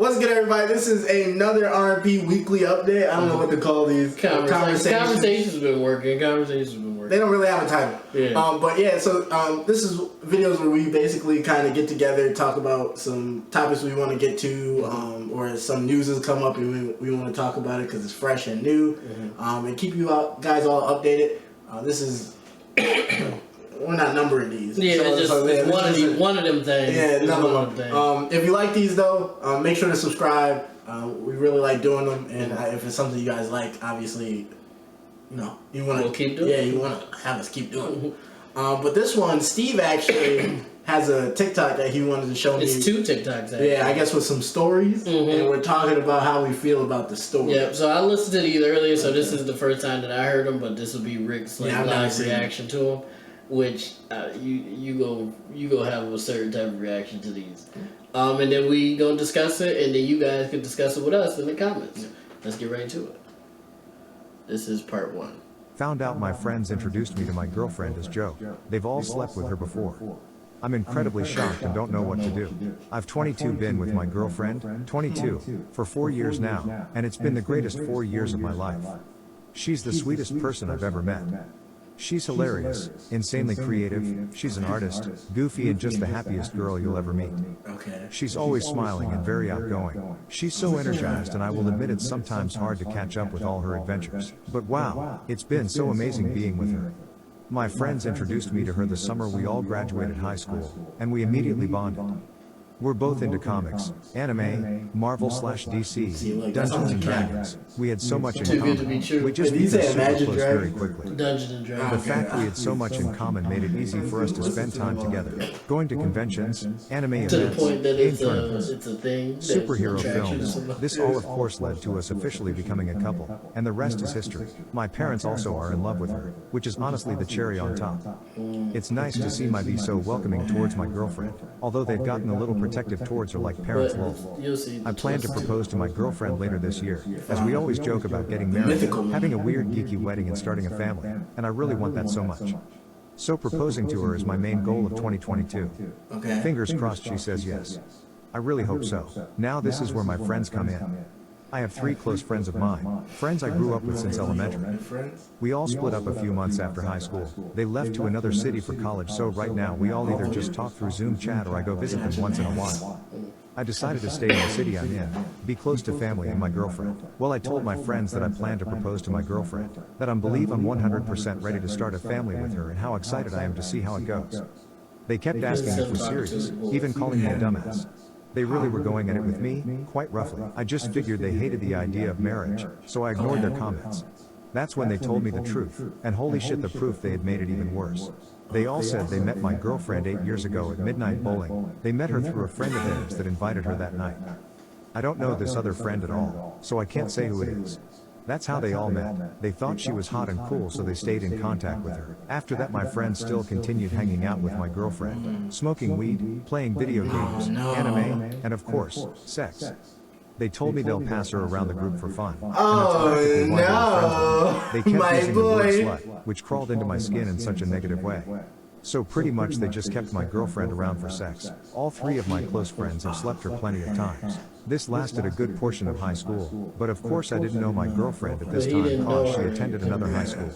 What's good, everybody? This is another R&B weekly update. I don't know what to call these. Conversations been working. They don't really have a title. Yeah. But yeah, so this is videos where we basically kind of get together, talk about some topics we want to get to, or some news has come up and we want to talk about it because it's fresh and new, and keep you guys all updated. This is... We're not numbering these. Yeah, it's one of them things. Yeah, one of them. If you like these though, make sure to subscribe. We really like doing them, and if it's something you guys like, obviously, you want to keep doing. Yeah, you want to have us keep doing it. But this one, Steve actually has a TikTok that he wanted to show me. It's 2 TikToks. Actually. Yeah, I guess with some stories, and we're talking about how we feel about the story. Yeah, so I listened to these earlier, so this is the first time that I heard them, but this will be Rick's live reaction to them. Which you go have a certain type of reaction to these, and then we gonna discuss it, and then you guys can discuss it with us in the comments. Let's get right to it. This is part 1. Found out my friends introduced me to my girlfriend as Joe. They've all slept with her before. I'm incredibly shocked and don't know what to do. I've 22 been with my girlfriend, 22, for 4 years now, and it's been the greatest 4 years of my life. She's the sweetest person I've ever met. She's hilarious, insanely creative, she's an artist, goofy and just the happiest girl you'll ever meet. Okay. She's always smiling and very outgoing. She's so energized, and I will admit it's sometimes hard to catch up with all her adventures. But wow, it's been so amazing being with her. My friends introduced me to her the summer we all graduated high school, and we immediately bonded. We're both into comics, anime, Marvel/DC, Dungeons and Dragons. We had so much in common. We just became super close very quickly. Dungeons and Dragons. The fact we had so much in common made it easy for us to spend time together, going to conventions, anime events, to the point that game tournaments, it's a thing. superhero films. This all of course led to us officially becoming a couple, and the rest is history. My parents also are in love with her, which is honestly the cherry on top. It's nice to see my be so welcoming towards my girlfriend, although they've gotten a little protective towards her like parents will. I plan to propose to my girlfriend later this year, as we always joke about getting married, having a weird geeky wedding and starting a family, and I really want that so much. So proposing to her is my main goal of 2022. Okay. Fingers crossed she says yes. I really hope so. Now this is where my friends come in. I have 3 close friends of mine, friends I grew up with since elementary. We all split up a few months after high school. They left to another city for college, so right now we all either just talk through Zoom chat or I go visit them once in a while. I decided to stay in the city I'm in, be close to family and my girlfriend. Well, I told my friends that I plan to propose to my girlfriend, that I believe I'm 100% ready to start a family with her and how excited I am to see how it goes. They kept asking if we're serious, even calling me a dumbass. They really were going at it with me, quite roughly. I just figured they hated the idea of marriage, so I ignored their comments. That's when they told me the truth, and holy shit, the proof they had made it even worse. They all said they met my girlfriend 8 years ago at midnight bowling. They met her through a friend of theirs that invited her that night. I don't know this other friend at all, so I can't say who it is. That's how they all met. They thought she was hot and cool, so they stayed in contact with her. After that, my friends still continued hanging out with my girlfriend, smoking weed, playing video games, anime, and of course, sex. They told me they'll pass her around the group for fun. Oh no! They kept using the word slut, which crawled into my skin in such a negative way. So pretty much they just kept my girlfriend around for sex. All 3 of my close friends have slept her plenty of times. This lasted a good portion of high school, but of course I didn't know my girlfriend at this time because she attended another high school.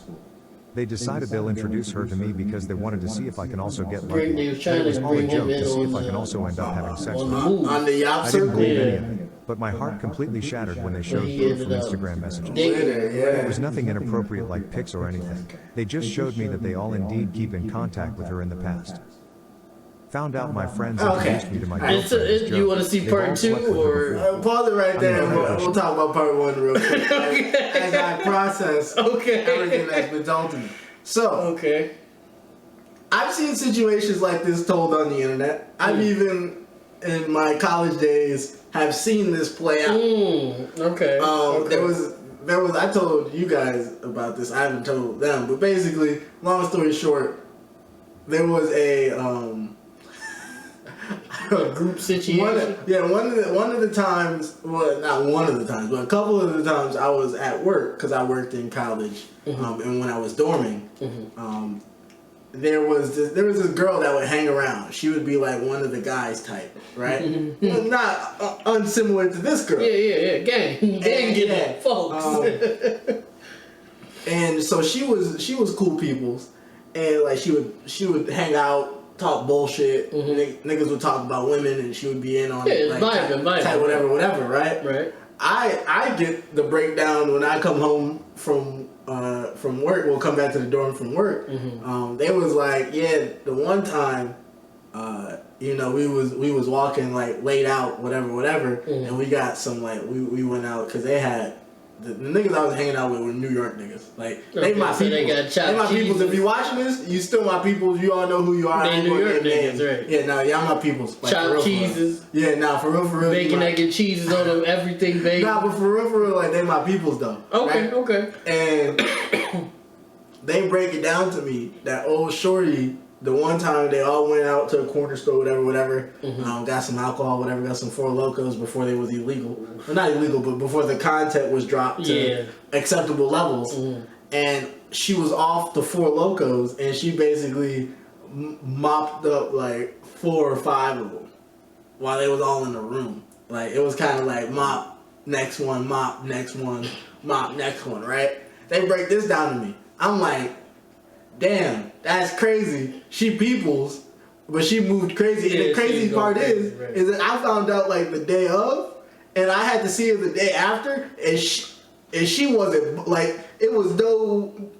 They decided they'll introduce her to me because they wanted to see if I can also get lucky. It was all a joke to see if I can also end up having sex with her. On the yacht I circle? didn't believe any of it, but my heart completely shattered when they showed proof from Instagram messages. It was nothing inappropriate like pics or anything. They just showed me that they all indeed keep in contact with her in the past. Found out my friends introduced me to my girlfriend. You want to see part 2 or pause it right there? We'll talk about part 1 real quick as I process everything that's been told to me. So, I've seen situations like this told on the internet. I've even, in my college days, have seen this play out. There was. I told you guys about this. I haven't told them, but basically, long story short, there was a group situation. One of the times, well, not one of the times, but a couple of the times I was at work because I worked in college, and when I was dorming, there was this girl that would hang around. She would be like one of the guys type, right? Well, not unsimilar to this girl. Yeah. Gang, folks. And so she was cool people's, and like she would hang out, talk bullshit. Niggas would talk about women, and she would be in on like type whatever, right? Right. I get the breakdown when I come home from work. We'll come back to the dorm from work. They was like, yeah, the one time, we was walking like laid out, whatever, and we got some like we went out because they had. The niggas I was hanging out with were New York niggas. Like, they my people. They my peoples. If you watching this, you still my peoples. You all know who you are. They New York niggas, right? Yeah, y'all my peoples. Like, chopped cheeses. Yeah, for real. Bacon, egg, and cheeses on them, everything bacon. But for real, like, they my peoples, though. Okay. And they break it down to me that old shorty, the one time they all went out to a corner store, whatever, got some alcohol, got some Four Locos before they was illegal. Well, not illegal, but before the content was dropped to acceptable levels. And she was off the Four Locos, and she basically mopped up like 4 or 5 of them while they was all in the room. Like, it was kind of like mop, next one, mop, next one, mop, next one, right? They break this down to me. I'm like, damn, that's crazy. She peoples, but she moved crazy. And the crazy part is that I found out like the day of, and I had to see her the day after, and she wasn't like, it was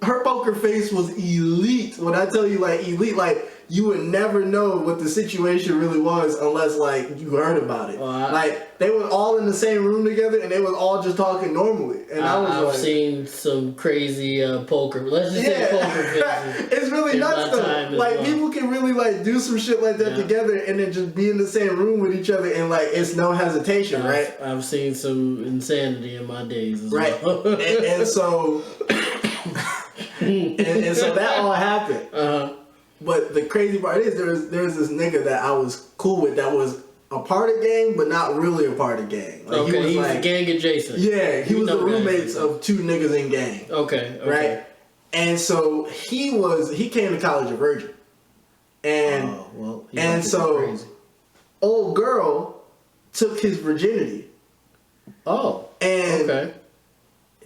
her poker face was elite. When I tell you like elite, like you would never know what the situation really was unless like you heard about it. Like they were all in the same room together and they were all just talking normally. And I've seen some crazy poker. Let's just say poker faces. It's really nuts though. Like people can really like do some shit like that together and then just be in the same room with each other and like it's no hesitation, right? I've seen some insanity in my days as well. and so and so that all happened. But the crazy part is there's this nigga that I was cool with that was a part of gang, but not really a part of gang. Like, he was like gang adjacent. Yeah, he was the roommates of 2 niggas in gang. Okay. Right? And so he came to college a virgin. And so old girl took his virginity. Oh. And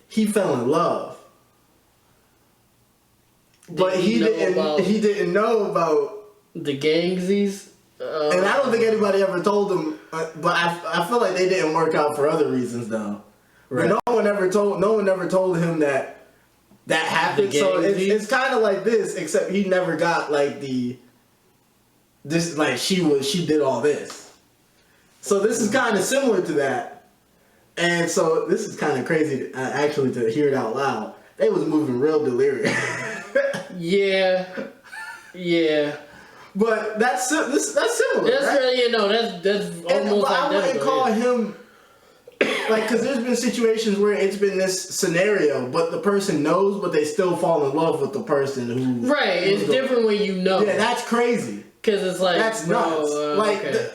he fell in love. But he didn't know about the gangsies. And I don't think anybody ever told him. But I feel like they didn't work out for other reasons though. Right. But no one ever told him that happened. So it's kind of like this, except he never got like she did all this. So this is kind of similar to that. And so this is kind of crazy actually to hear it out loud. They was moving real delirious. Yeah. But that's similar. That's right? really, that's almost identical. But I wouldn't call him like, because there's been situations where it's been this scenario, but the person knows, but they still fall in love with the person who. Right, it's different when you know. Yeah, that's crazy. Because it's like that's nuts.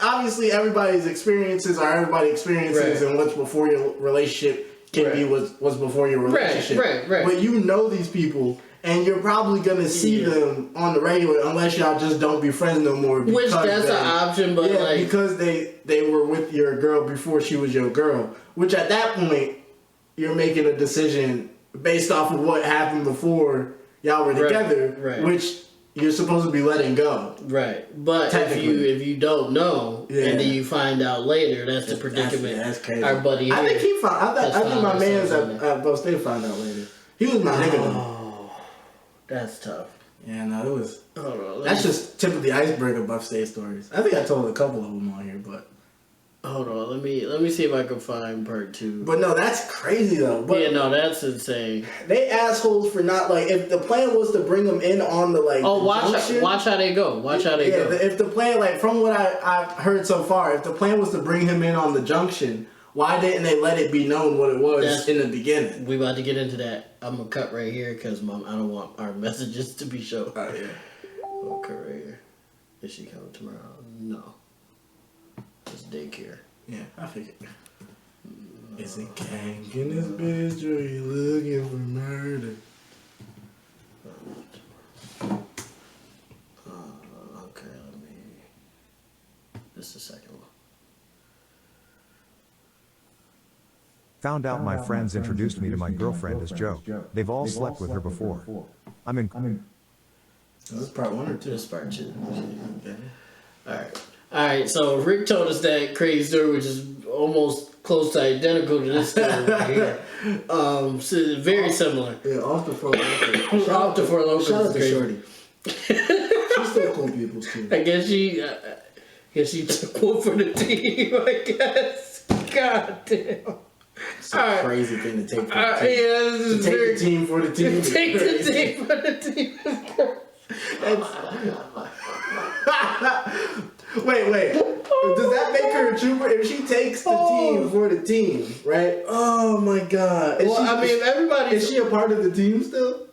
Obviously, everybody's experiences are everybody's experiences, and what's before your relationship can be what's before your relationship. Right. But you know these people. And you're probably gonna see them on the regular unless y'all just don't be friends no more. Which that's an option, but because they were with your girl before she was your girl. Which at that point, you're making a decision based off of what happened before y'all were together, which you're supposed to be letting go. Right, but if you don't know and then you find out later, that's the predicament. That's crazy. Our buddy here, I think I think my man's at Bo State found out later. He was my nigga though. That's tough. Yeah, no, it was. That's just tip of the iceberg of Buff State stories. I think I told a couple of them on here, but hold on, let me see if I can find part 2. But no, that's crazy though. But that's insane. They assholes for not like if the plan was to bring them in on the like. Oh, watch how they go. Watch how they go. If the plan, like from what I've heard so far, if the plan was to bring him in on the junction. Why didn't they let it be known what it was in the beginning? We about to get into that. I'm gonna cut right here because I don't want our messages to be shown. Oh yeah. I'll cut right here. Is she coming tomorrow? No. It's daycare. Yeah, I figured. Is it gang in this bitch or you looking for murder? Found out my friends introduced me to my girlfriend as joke. They've all slept with her before. I'm in. So this is part 1 or 2? This is part 2. Okay. Alright, so Rick told us that crazy story, which is almost close to identical to this story right here. So very similar. Yeah, off the Fort Locos. Off the Fort Locos. Shout out to Shorty. She's still cool people too. I guess she took one for the team, I guess. God damn. It's a crazy thing to take for the team. Yeah, this is the team for the team. Take the team for the team. Wait. Does that make her a trooper? If she takes the team for the team, right? Oh my God. Everybody. Is she a part of the team still?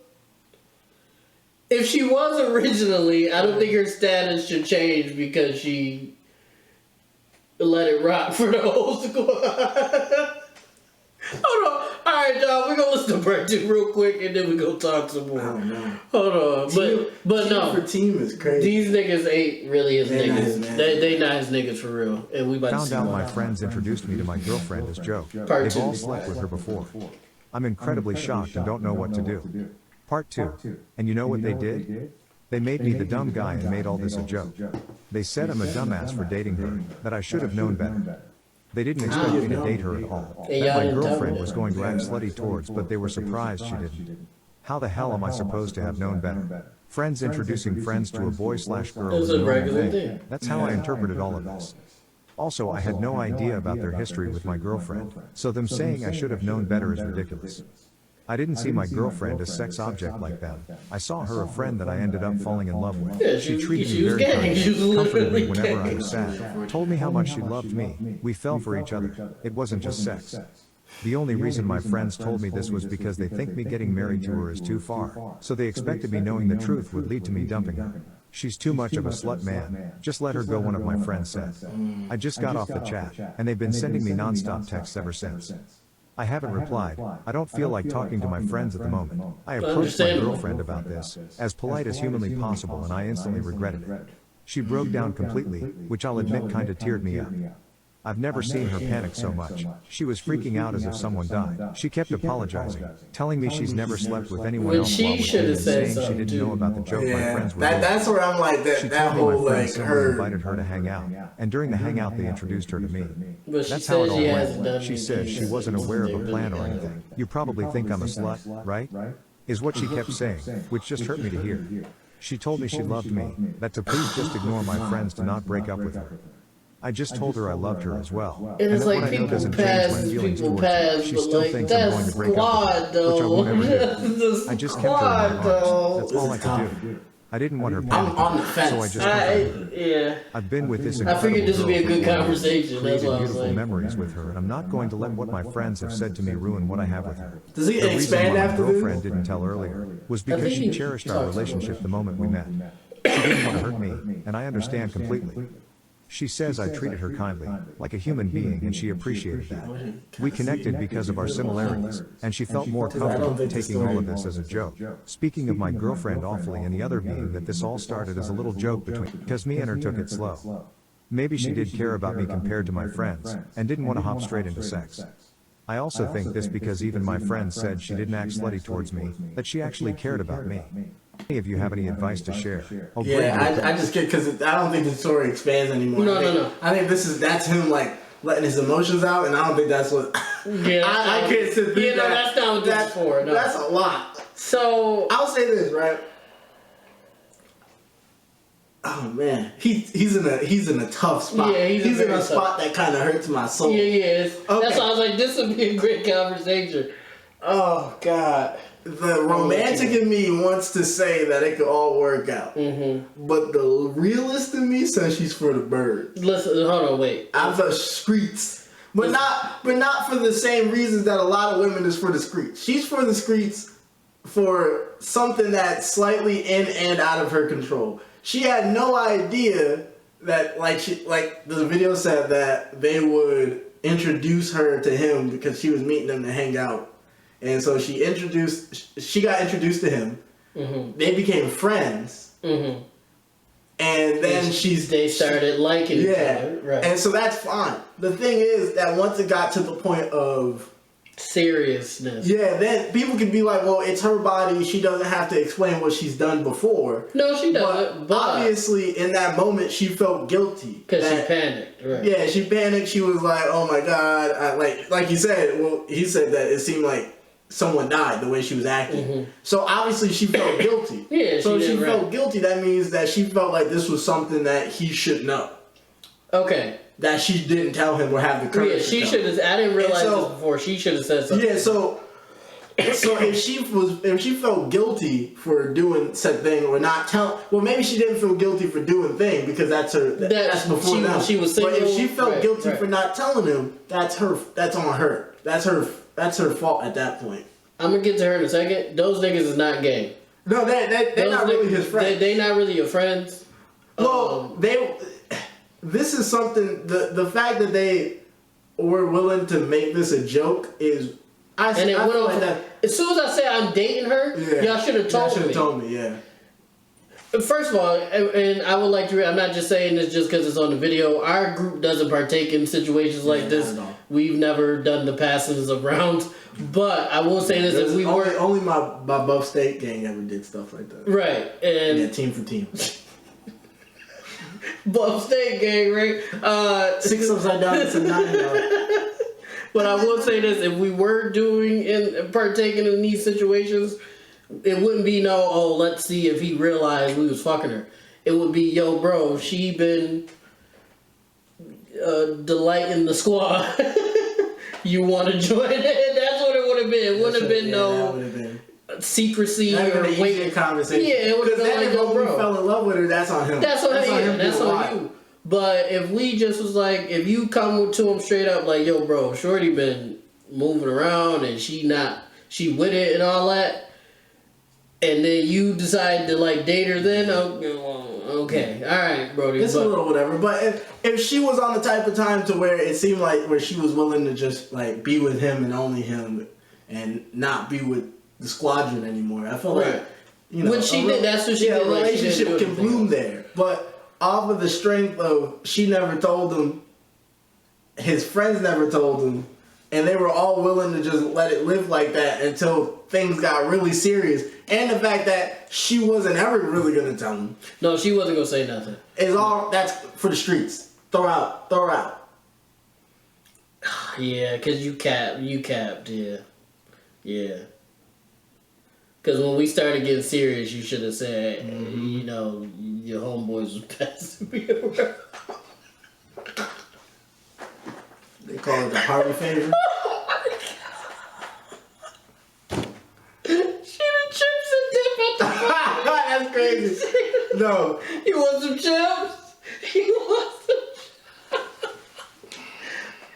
If she was originally, I don't think her status should change because she let it rock for the whole squad. Hold on. Alright, y'all, we're gonna listen to part 2 real quick and then we're gonna talk some more. I don't know. Hold on. But team no. For team is crazy. These niggas ain't really his niggas. They not his niggas for real. And we about Found to see out more. my friends introduced me to my girlfriend as joke. Part They've 2. all slept with her before. I'm incredibly shocked and don't know what to do. Part 2. And you know what they did? They made me the dumb guy and made all this a joke. They said I'm a dumbass for dating her, that I should have known better. They didn't expect me to date her at all. That my girlfriend was going to act slutty towards, but they were surprised she didn't. How the hell am I supposed to have known better? Friends introducing friends to a boy/girl is a normal thing. That's how I interpreted all of this. Also, I had no idea about their history with my girlfriend, so them saying I should have known better is ridiculous. I didn't see my girlfriend as sex object like them. I saw her a friend that I ended up falling in love with. Yeah, She treated me very kindly, comforted me whenever I was sad, told me how much she loved me. We fell for each other. It wasn't just sex. The only reason my friends told me this was because they think me getting married to her is too far, so they expected me knowing the truth would lead to me dumping her. She's too much of a slut, man. Just let her go, one of my friends said. I just got off the chat, and they've been sending me non-stop texts ever since. I haven't replied. I don't feel like talking to my friends at the moment. I approached my girlfriend about this, as polite as humanly possible, and I instantly regretted it. She broke down completely, which I'll admit kinda teared me up. I've never seen her panic so much. She was freaking out as if someone died. She kept apologizing, telling me she's never slept with anyone else while with me, and saying she didn't know about the joke my friends were doing. That's where I'm like, She that told me whole my friend like Summer invited her to hang out, and during the hangout they introduced her to me. But she That's how it said all she hasn't done went. She said she wasn't aware of a plan or anything. You probably think I'm a slut, right? Is what she kept saying, which just hurt me to hear. She told me she loved me, that to please just ignore my friends to not break up with her. I just told her I loved her as well. And it's that like what I know doesn't change my feelings towards her. She but still like, thinks I'm going to break up with her, which I won't ever do. I just kept her in my arms. That's all I could do. I didn't want her panicking, on the fence. so I just comforted her. Yeah. I've been with this I figured this would be a good girl for 4 years, conversation. That's created what I was beautiful like. memories with her, and I'm not going to let what my friends have said to me ruin what I have with her. Does he The reason expand why my after girlfriend this? didn't tell earlier was I because think she he cherished talked our about relationship the moment we met. She didn't want to hurt me, and I understand completely. She says I treated her kindly, like a human being, and she appreciated that. We connected because of our similarities, and she felt more comfortable taking all of this as a joke. Speaking of my girlfriend awfully, and the other being that this all started as a little joke because me and her took it slow. Maybe she did care about me compared to my friends, and didn't want to hop straight into sex. I also think this because even my friends said she didn't act slutty towards me, that she actually cared about me. Any of you have any advice to share? Oh, Yeah, I just get, because I don't think the story expands anymore. No. I think that's him like letting his emotions out, and I don't think that's what. Yeah, I can't sit through that. No, that's not what this is for. No. That's a lot. So I'll say this, right? Oh man, he's in a tough spot. Yeah, he's in a spot that kind of hurts my soul. Yeah. Okay. That's why I was like, this would be a great conversation. Oh God. The romantic in me wants to say that it could all work out, but the realist in me says she's for the birds. Listen, hold on, wait. I'm the streets, but not for the same reasons that a lot of women is for the streets. She's for the streets for something that's slightly in and out of her control. She had no idea that, like the video said, that they would introduce her to him because she was meeting them to hang out. And so she got introduced to him. They became friends. And then they started liking each other. Right. And so that's fine. The thing is that once it got to the point of seriousness. Yeah, then people can be like, well, it's her body. She doesn't have to explain what she's done before. No, she doesn't. But obviously, in that moment, she felt guilty. Because she panicked, right? Yeah, she panicked. She was like, oh my God. Like you said, well, he said that it seemed like someone died the way she was acting. Mm-hmm. So obviously she felt guilty. Yeah, so she felt guilty. That means that she felt like this was something that he should know. Okay. That she didn't tell him or have the courage. Yeah, she should have. I didn't realize this before. She should have said something. Yeah, so if she felt guilty for doing said thing or not telling, well, maybe she didn't feel guilty for doing thing because that's her. That's before now. She was single. But if she felt guilty for not telling him, that's her. That's on her. That's her fault at that point. I'm gonna get to her in a second. Those niggas is not gay. No, they're not really his friends. They not really your friends. Well, this is something. The fact that they were willing to make this a joke is. As soon as I said I'm dating her, y'all should have told me. Should have told me, yeah. First of all, and I would like to. I'm not just saying this just because it's on the video. Our group doesn't partake in situations like this. We've never done the passings of rounds. But I will say this: if we were only my Buff State gang ever did stuff like that. Right, and team for team. Buff State gang, right? 6 upside down, it's a 9. But I will say this: if we were partaking in these situations, it wouldn't be let's see if he realized we was fucking her. It would be, yo, bro, she been delighting the squad. You want to join it? That's what it would have been. It wouldn't have been secrecy or waiting conversation. Yeah, it would have been like, yo, bro, we fell in love with her. That's on him. That's on him. That's on you. But if we just was like, if you come to him straight up like, yo, bro, shorty been moving around and she with it and all that, and then you decide to like date her, then okay, all right, Brody. It's a little whatever. But if she was on the type of time to where it seemed like where she was willing to just like be with him and only him and not be with the squadron anymore, I feel like when she did, that's what she did. A relationship can bloom there, but off of the strength of she never told him, his friends never told him, and they were all willing to just let it live like that until things got really serious. And the fact that she wasn't ever really gonna tell him. No, she wasn't gonna say nothing. That's for the streets. Throw her out. Yeah, cause you capped, yeah. Cause when we started getting serious, you should have said, your homeboys was passing me around. They call it the party favor. She done chips and dip at the That's crazy. No. You want some chips?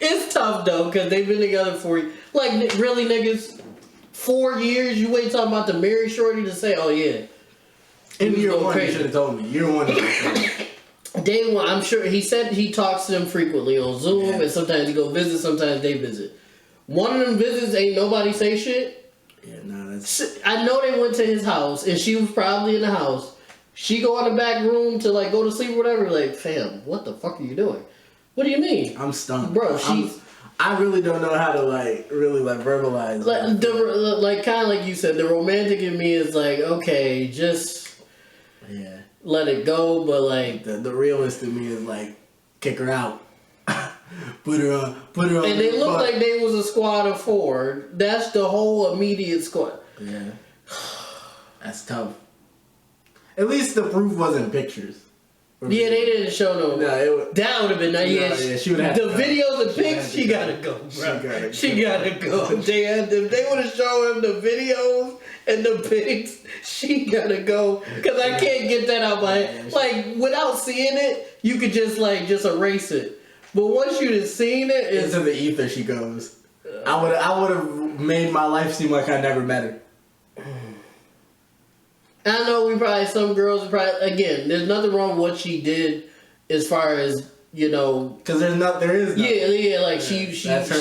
It's tough though, cause they've been together for really niggas. 4 years, you wait talking about the married shorty to say, oh yeah. In year one, you should have told me. Year one. Day one, I'm sure he said he talks to them frequently on Zoom, and sometimes he go visit, sometimes they visit. One of them visits, ain't nobody say shit. Yeah, that's. I know they went to his house, and she was probably in the house. She go in the back room to go to sleep or whatever. Like, fam, what the fuck are you doing? What do you mean? I'm stunned, bro. I really don't know how to really verbalize. Kind of like you said, the romantic in me is like, okay, just let it go. But the realist in me is like, kick her out, put her on. And they look like they was a squad of 4. That's the whole immediate squad. Yeah, that's tough. At least the proof wasn't pictures. Yeah, they didn't show no. That would have been nice. Yeah, she would have. The videos and pics, she gotta go, bro. She gotta go. If they would have shown him the videos and the pics, she gotta go. Cause I can't get that out my head. Without seeing it, you could just erase it. But once you've seen it, into the ether she goes. I would have made my life seem like I never met her. I know some girls again, there's nothing wrong with what she did as far as, because there is nothing. Yeah, she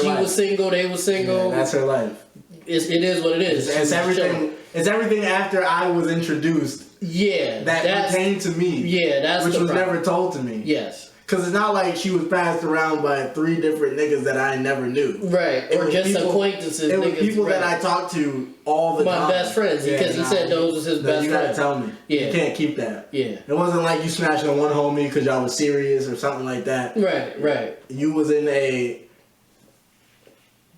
was single, they was single. Yeah, that's her life. It is what it is. It's everything. It's everything after I was introduced. Yeah. That pertained to me. Yeah, that's which was never told to me. Yes. Because it's not like she was passed around by 3 different niggas that I never knew. Right. Or just acquaintances. It was people that I talked to all the time. My best friends. Because he said those was his best friends. You gotta tell me. Yeah. You can't keep that. Yeah. It wasn't like you smashed on one homie because y'all was serious or something like that. Right. You was in a...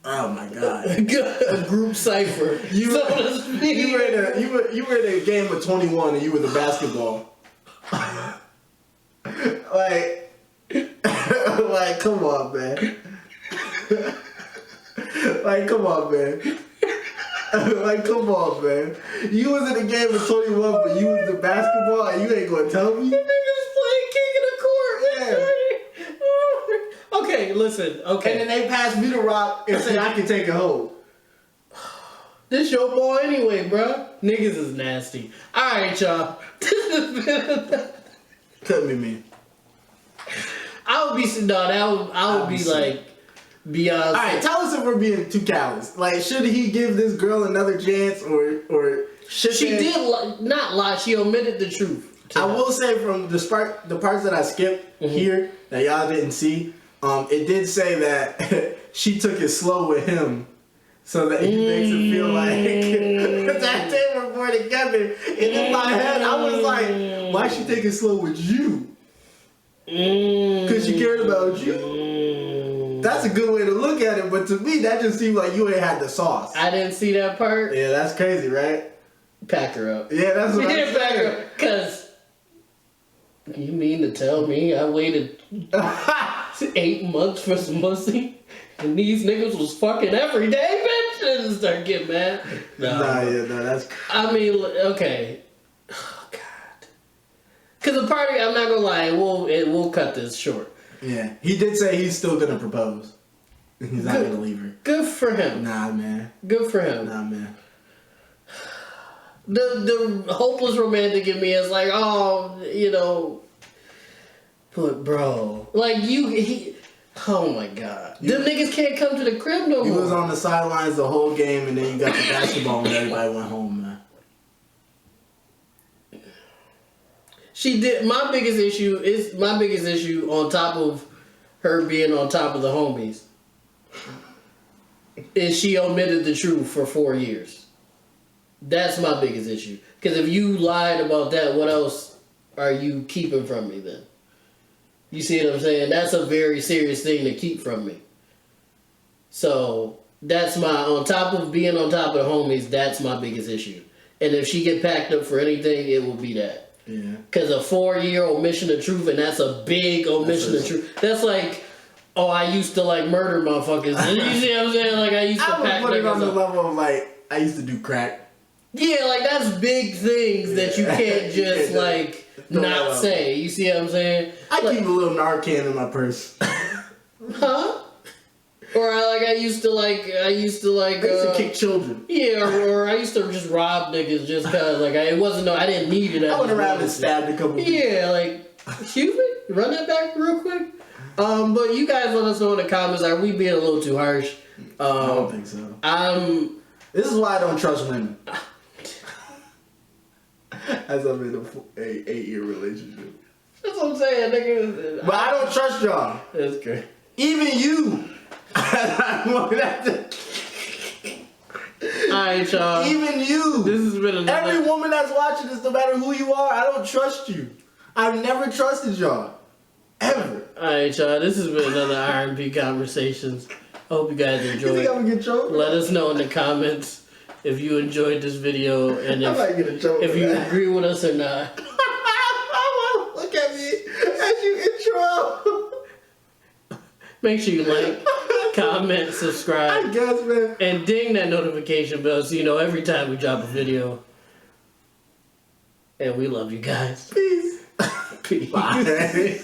Oh my god! A group cipher. You were in a game of 21 and you were the basketball. like, come on, man. Come on, man. Come on, man. You was in a game of 21, but you was the basketball, and you ain't gonna tell me? The niggas playing king of the court. Yeah. Okay, listen. Okay. And then they passed me the rock and said I can take it home. This your boy anyway, bro. Niggas is nasty. All right, y'all. Tell me, man. I would be like beyond. All right, tell us if we're being too callous. Like, should he give this girl another chance, or should she did not lie? She omitted the truth. I will say from the parts that I skipped here that y'all didn't see, it did say that she took it slow with him, so that he makes it feel like that they were more together. And in my head, I was like, why she take it slow with you? Because she cared about you. That's a good way to look at it, but to me, that just seemed like you ain't had the sauce. I didn't see that part. Yeah, that's crazy, right? Pack her up. Yeah, that's what I'm saying. Pack her up, because you mean to tell me I waited 8 months for some pussy, and these niggas was fucking every day, bitch? I didn't start getting mad. No, that's crazy. I mean, okay. Oh, God. Because the party, I'm not gonna lie, we'll cut this short. Yeah, he did say he's still gonna propose. He's not gonna leave her. Good for him. Nah, man. Good for him. Nah, man. The hopeless romantic in me is like, oh, but bro, like oh my god, them niggas can't come to the crib no more. He was on the sidelines the whole game, and then you got the basketball when everybody went home, man. She did. My biggest issue on top of her being on top of the homies is she omitted the truth for 4 years. That's my biggest issue. Because if you lied about that, what else are you keeping from me then? You see what I'm saying? That's a very serious thing to keep from me. So that's on top of being on top of the homies, that's my biggest issue. And if she get packed up for anything, it will be that. Yeah. Because a 4-year omission of truth, and that's a big omission of truth. That's like, oh, I used to like murder motherfuckers. And you see what I'm saying? Like I used to pack would put it on the level of like, I used to do crack. Yeah, like that's big things that you can't just like not say. You see what I'm saying? I keep a little Narcan in my purse. Huh? Or I used to kick children. Yeah, or I used to just rob niggas just cause like I didn't need it. I went around and stabbed a couple. Yeah, like excuse me, run that back real quick. But you guys let us know in the comments. Are we being a little too harsh? I don't think so. This is why I don't trust women. As I'm in a 8-year relationship. That's what I'm saying, nigga. But I don't trust y'all. That's great. Even you. Alright, y'all. Even you. This has been every woman that's watching this, no matter who you are, I don't trust you. I've never trusted y'all. Ever. Alright, y'all. This has been another R&B Conversations. I hope you guys enjoyed. You think I'm gonna get choked? Let us know in the comments if you enjoyed this video and if you agree with us or not. Look at me as you intro. Make sure you like, comment, subscribe. I guess, man. And ding that notification bell so you know every time we drop a video. And we love you guys. Peace. Peace. Bye.